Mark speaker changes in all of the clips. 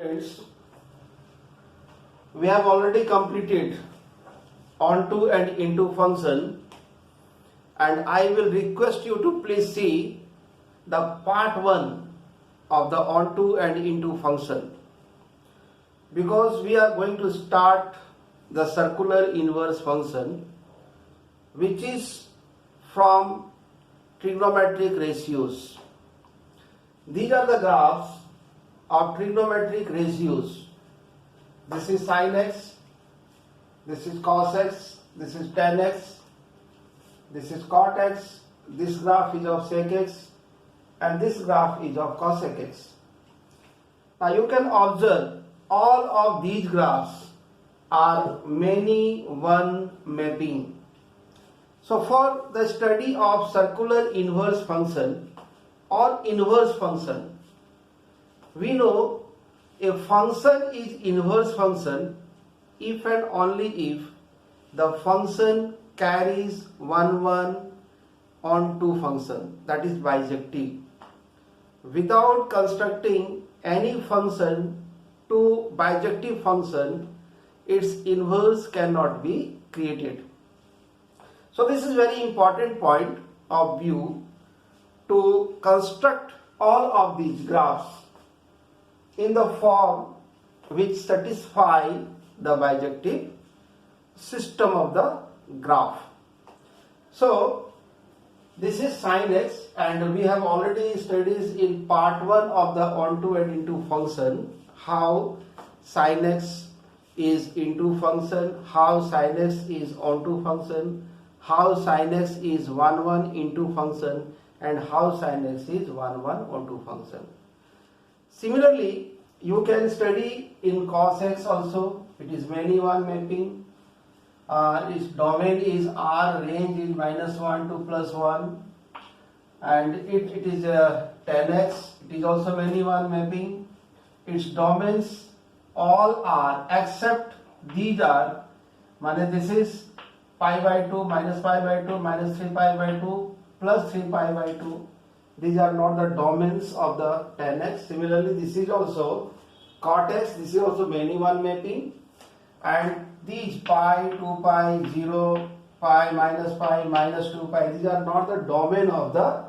Speaker 1: students, we have already completed onto and into function, and I will request you to please see the part 1 of the onto and into function, because we are going to start the circular inverse function, which is from trigonometric ratios. These are the graphs of trigonometric ratios. This is sin x, this is cos x, this is tan x, this is cot x, this graph is of sec x, and this graph is of cosec x. Now you can observe all of these graphs are many one mapping. So for the study of circular inverse function or inverse function, we know a function is inverse function if and only if the function carries 1 onto function, that is bijective. Without constructing any function to bijective function, its inverse cannot be created. So this is very important point of view to construct all of these graphs in the form which satisfy the bijective system of the graph. So this is sin x, and we have already studied in part 1 of the onto and into function how sin x is into function, how sin x is onto function, how sin x is 1 into function, and how sin x is 1 onto function. Similarly, you can study in cos x also. It is many one mapping. Its domain is R, range is -1 to +1, and it is tan x. It is also many one mapping. Its domains all are except these are, this is pi by 2, minus pi by 2, minus 3 pi by 2, plus 3 pi by 2. These are not the domains of the tan x. Similarly, this is also cot x. This is also many one mapping, and these pi, 2 pi, 0, pi, minus 2 pi, these are not the domain of the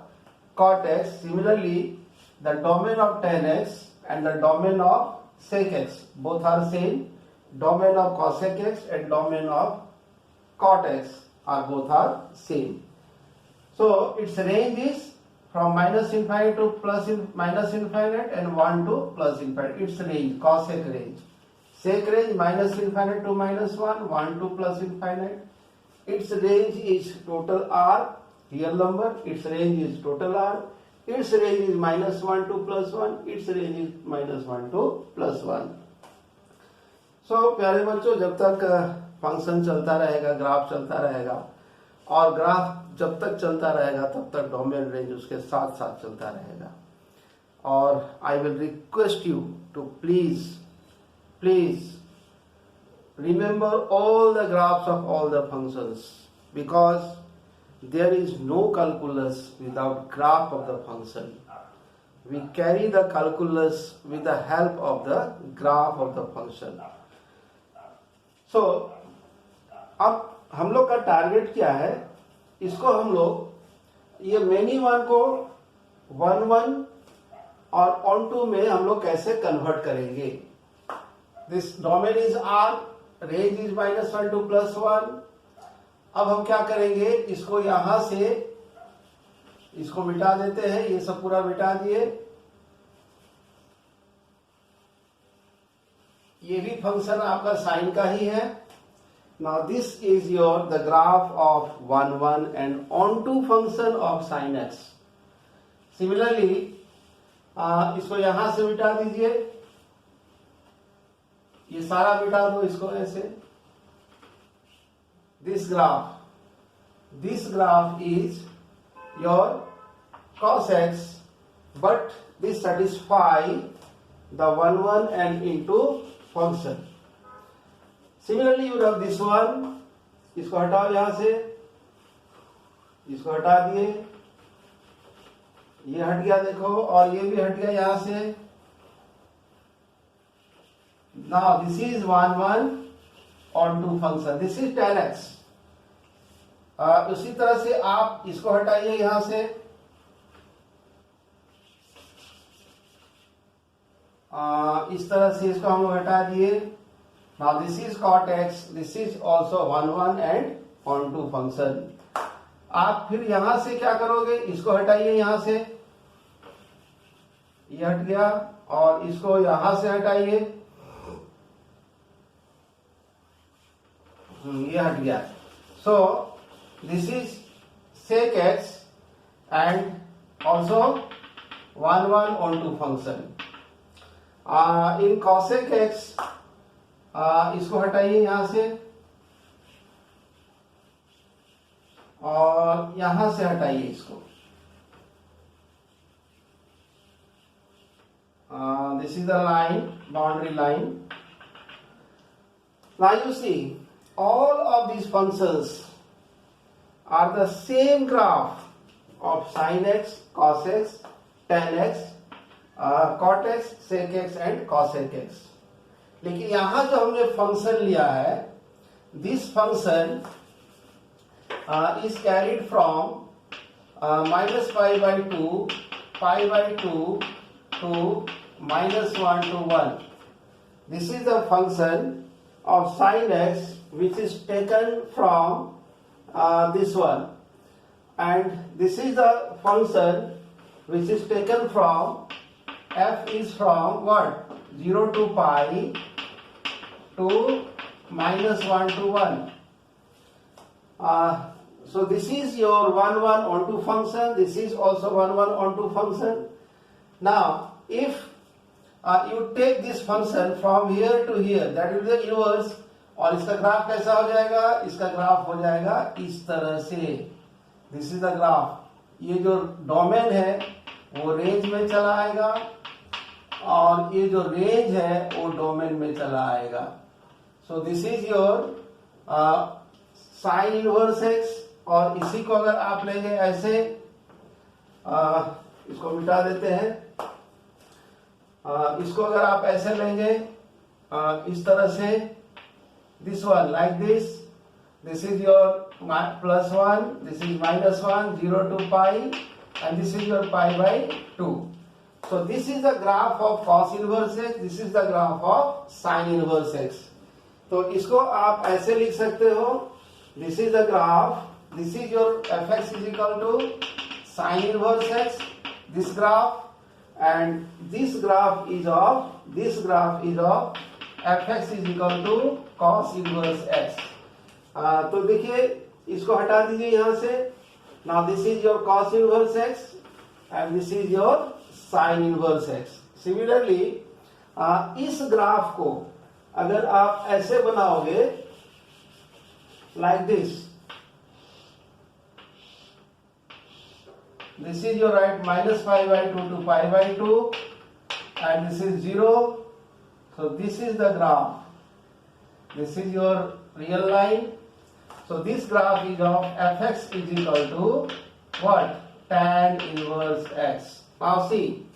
Speaker 1: cot x. Similarly, the domain of tan x and the domain of sec x both are same. Domain of cosec x and domain of cot x are same. So its range is from minus infinite to minus infinite and 1 to plus infinite. Its range, cosec range. Sec range minus infinite to -1, 1 to plus infinite. Its range is total R, real number. Its range is total R. Its range is -1 to +1. Its range is -1 to +1. So प्यारे बच्चों, जब तक function चलता रहेगा, graph चलता रहेगा, और graph जब तक चलता रहेगा तब तक डोमेन रेंज उसके साथ साथ चलता रहेगा. और I will request you to please remember all the graphs of all the functions, because there is no calculus without graph of the function. We carry the calculus with the help of the graph of the function. So अब हम लोग का target क्या है, इसको हम लोग ये मेनी वन को 1 और onto में हम लोग कैसे कन्वर्ट करेंगे. This domain is R, range is -1 to +1. अब हम क्या करेंगे, इसको यहां से इसको मिटा देते हैं. ये सब पूरा मिटा दिए. ये भी फंक्शन आपका साइन का ही है. Now this is the graph of 1 and onto function of sin x. Similarly, इसको यहां से मिटा दीजिए. ये सारा मिटा दो इसको ऐसे. This graph is your cos x, but this satisfy the 1 and into function. Similarly, you have this one. इसको हटाओ यहां से, इसको हटा दिए. ये हट गया देखो, और ये भी हट गया यहां से. Now this is 1 1 onto function. This is tan x. उसी तरह से आप इसको हटाइए यहां से. इस तरह से इसको हम हटा दिए. Now this is cot x. This is also 1 1 and onto function. आप फिर यहां से क्या करोगे, इसको हटाइए यहां से. ये हट गया और इसको यहां से हटाइए. ये हट गया. So this is sec x and also 1 1 onto function. In cosec x इसको हटाइए यहां से और यहां से हटाइए इसको. This is the line, boundary line. Now you see, all of these functions are the same graph of sin x, cos x, tan x, cot x, sec x and cosec x. लेकिन यहां जो हमने function लिया है, this function is carried from minus pi by 2, pi by 2 to minus 1 to 1. This is the function of sin x which is taken from this one, and this is the function which is taken from f is from what, 0 to pi to minus 1 to 1. So this is your 1 1 onto function. This is also 1 1 onto function. Now if you take this function from here to here, that will be the inverse. और इसका graph कैसा हो जाएगा, इसका graph हो जाएगा इस तरह से. This is the graph. ये जो डोमेन है वो रेंज में चला आएगा और ये जो रेंज है वो डोमेन में चला आएगा. So this is your sine inverse x. और इसी को अगर आप लेंगे ऐसे, इसको मिटा देते हैं. इसको अगर आप ऐसे लेंगे इस तरह से, this one like this, this is your plus 1, this is minus 1, 0 to pi, and this is your pi by 2. So this is the graph of cos inverse x, this is the graph of sin inverse x. तो इसको आप ऐसे लिख सकते हो, this is the graph, this is your fx is equal to sin inverse x, this graph, and this graph is of fx is equal to cos inverse x. तो देखिए इसको हटा दीजिए यहां से. Now this is your cos inverse x and this is your sin inverse x. Similarly इस graph को अगर आप ऐसे बनाओगे like this, this is your right minus pi by 2 to pi by 2 and this is 0. So this is the graph. This is your real line. So this graph is of fx is equal to what? Tan inverse x. Now see,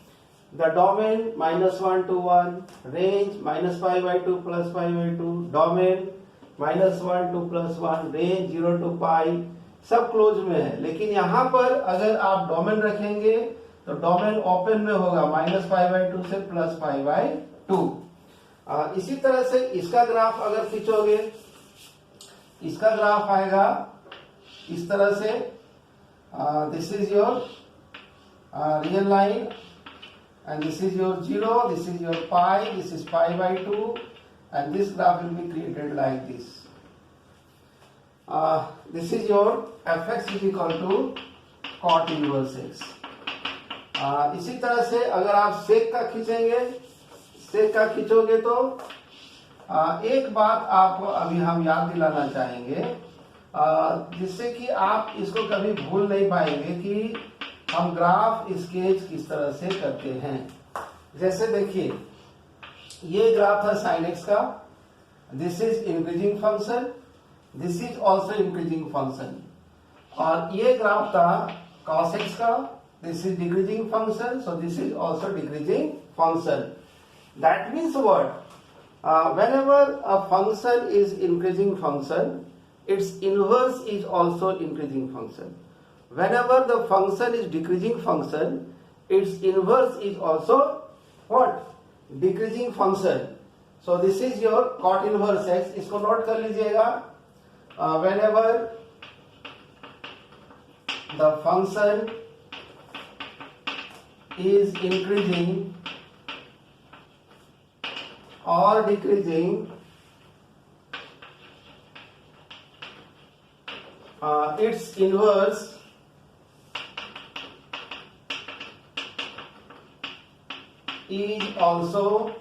Speaker 1: the domain minus 1 to 1, range minus pi by 2 plus pi by 2, domain minus 1 to plus 1, range 0 to pi, सब close में है. लेकिन यहाँ पर अगर आप domain रखेंगे तो डोमेन ओपन में होगा माइनस पाई बाई 2 से प्लस पाई बाई 2. इसी तरह से इसका ग्राफ अगर खींचोगे, इसका ग्राफ आएगा इस तरह से. This is your real line and this is your 0, this is your pi, this is pi by 2, and this graph will be created like this. This is your fx is equal to cot inverse x. इसी तरह से अगर आप सेक का खींचोगे तो एक बात आपको अभी हम याद दिलाना चाहेंगे, जिससे कि आप इसको कभी भूल नहीं पाएंगे कि हम ग्राफ स्केच किस तरह से करते हैं. जैसे देखिए, ये ग्राफ था साइन एक्स का. This is increasing function, this is also increasing function. और ये ग्राफ था कॉस एक्स का. This is decreasing function, so this is also decreasing function. That means what? Whenever a function is increasing function, its inverse is also increasing function. Whenever the function is decreasing function, its inverse is also what? Decreasing function. So this is your cot inverse x. इसको note कर लीजिएगा. Whenever the function is increasing or decreasing, its inverse is also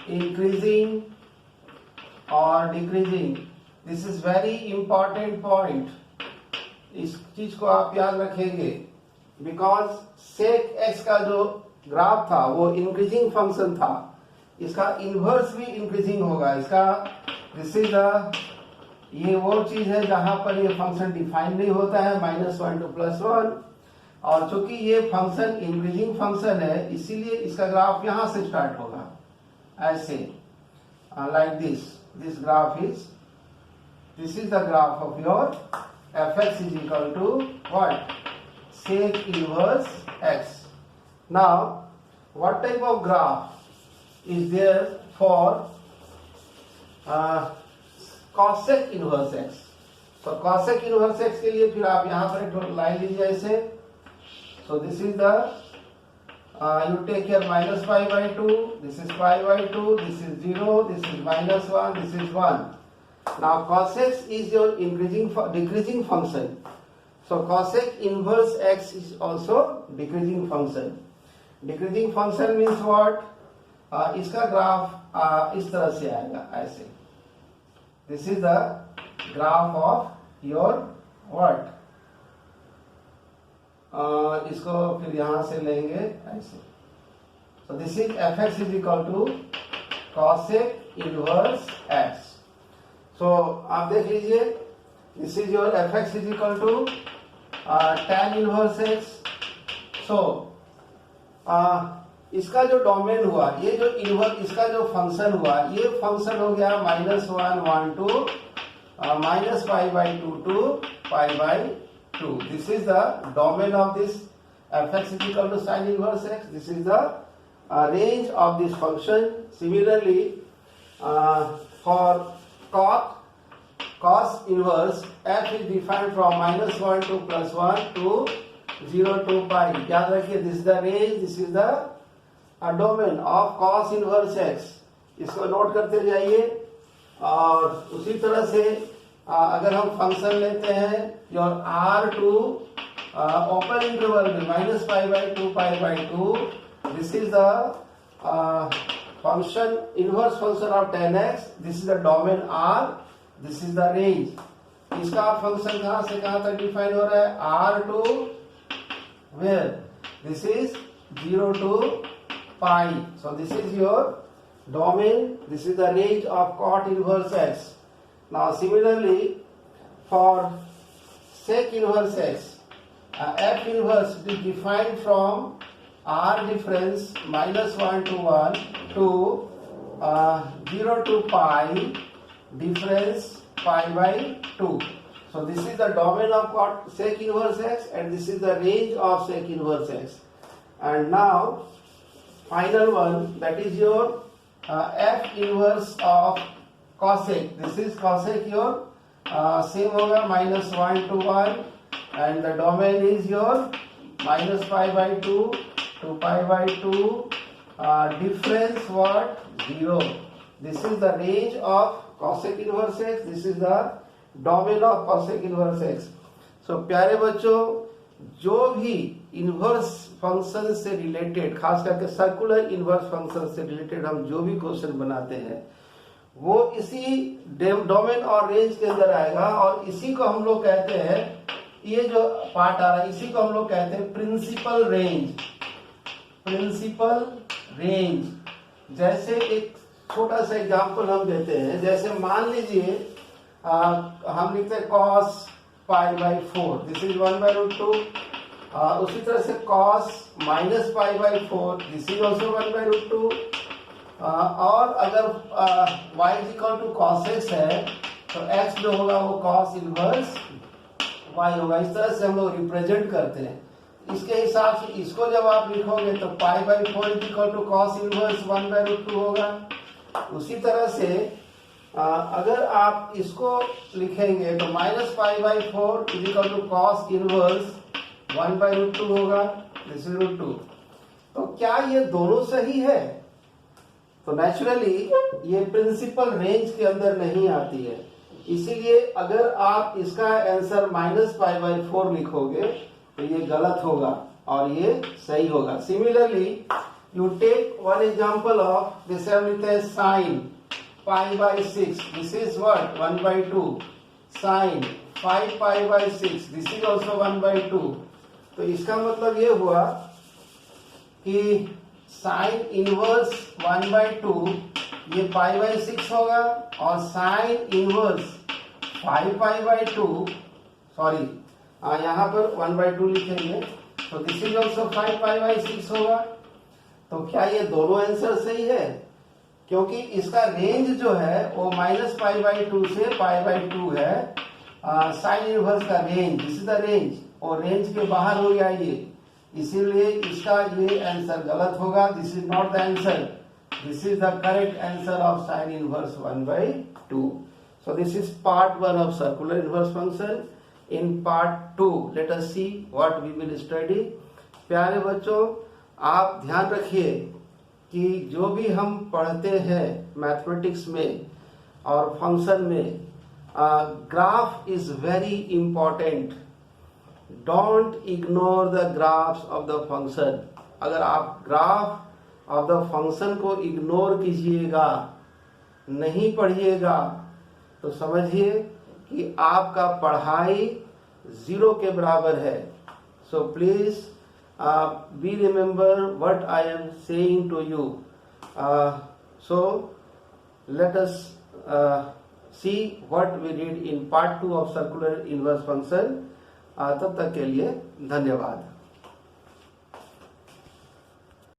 Speaker 1: increasing or decreasing. This is very important point. इस चीज को आप याद रखेंगे, because sec x का जो ग्राफ था वो इंक्रीजिंग फंक्शन था, इसका इनवर्स भी इंक्रीजिंग होगा. इसका दिस इज ये वो चीज है जहां पर ये फंक्शन डिफाइन नहीं होता है -1 to +1, और चूंकि ये फंक्शन इंक्रीजिंग फंक्शन है इसीलिए इसका ग्राफ यहां से स्टार्ट होगा ऐसे, like this graph is, this is the graph of your fx is equal to what? Sec inverse x. Now, what type of graph is there for cosec inverse x? So cosec inverse x के लिए फिर आप यहाँ पर एक line लीजिए ऐसे. So this is the you take here minus pi by 2, this is pi by 2, this is 0, this is -1, this is 1. Now cosec is your decreasing function. So cosec inverse x is also decreasing function. Decreasing function means what? इसका graph इस तरह से आएगा ऐसे. This is the graph of your what? इसको फिर यहां से लेंगे ऐसे. So this is fx is equal to cosec inverse x. So आप देख लीजिए, this is your fx is equal to tan inverse x. So इसका जो डोमेन हुआ, ये जो इनवर्स इसका जो फंक्शन हुआ, ये फंक्शन हो गया -1 1 to -pi/2 to pi/2. This is the domain of this fx is equal to sin inverse x. This is the range of this function. Similarly, for cos inverse f is defined from -1 to +1 to 0 to pi. याद रखिए, this is the range, this is the domain of cos inverse x. इसको note करते जाइए. और उसी तरह से अगर हम फंक्शन लेते हैं योर r2 ओपन इंटरवल में -pi/2 pi/2, this is the function inverse function of tan x. This is the domain R, this is the range. इसका फंक्शन कहां से कहां तक डिफाइन हो रहा है? R2 where this is 0 to pi. So this is your domain, this is the range of cot inverse x. Now similarly for sec inverse x, f inverse is defined from R difference -1 to 1 to 0 to pi difference pi/2. So this is the domain of sec inverse x and this is the range of sec inverse x. And now final one, that is your f inverse of cosec. This is cosec your same होगा -1 to 1 and the domain is your -pi/2 to pi/2 difference what? 0. This is the range of cosec inverse x. This is the domain of cosec inverse x. So प्यारे बच्चों, जो भी inverse function से related, खास करके circular inverse function से related हम जो भी क्वेश्चन बनाते हैं वो इसी डोमेन और रेंज के अंदर आएगा. और इसी को हम लोग कहते हैं, ये जो पार्ट आ रहा है इसी को हम लोग कहते हैं प्रिंसिपल रेंज. प्रिंसिपल रेंज, जैसे एक छोटा सा एग्जांपल हम देते हैं. जैसे मान लीजिए हम लिखते हैं cos pi/4, दिस इज 1/√2. उसी तरह से cos -pi/4, this is also 1/√2. और अगर y is equal to cos x है तो x जो होगा वो कॉस इनवर्स y होगा। इस तरह से हम लोग रिप्रेजेंट करते हैं। इसके हिसाब से इसको जब आप लिखोगे तो pi by 4 is equal to cos inverse 1/√2 होगा। उसी तरह से अगर आप इसको लिखेंगे तो minus pi by 4 is equal to cos inverse 1/√2 होगा। This is √2। तो क्या ये दोनों सही है? तो नेचुरली ये प्रिंसिपल रेंज के अंदर नहीं आती है, इसीलिए अगर आप इसका आंसर माइनस पाई बाई 4 लिखोगे तो ये गलत होगा और ये सही होगा। Similarly you take one example of this sine pi by 6, this is what 1/2, sine 5 pi by 6, this is also 1/2। तो इसका मतलब ये हुआ कि साइन इनवर्स 1/2 ये पाई बाई 6 होगा और sine inverse 5 pi by 2 sorry यहाँ पर 1/2 लिखेंगे तो this is also 5 pi by 6 होगा। तो क्या ये दोनों आंसर सही है? क्योंकि इसका रेंज जो है वो माइनस पाई बाई 2 से पाई बाई 2 है। साइन इनवर्स का range, this is the range, और रेंज के बाहर हो गया ये, इसीलिए इसका ये आंसर गलत होगा। This is not the answer, this is the correct answer of sine inverse 1/2। So this is part 1 of circular inverse function. In part 2 let us see what we will study. प्यारे बच्चों, आप ध्यान रखिए कि जो भी हम पढ़ते हैं मैथमेटिक्स में और फंक्शन में, graph is very important. Don't ignore the graphs of the function. अगर आप ग्राफ ऑफ द फंक्शन को इग्नोर कीजिएगा, नहीं पढ़िएगा, तो समझिए कि आपका पढ़ाई 0 के बराबर है। So please be remember what I am saying to you. So let us see what we read in part 2 of circular inverse function. तब तक के लिए धन्यवाद।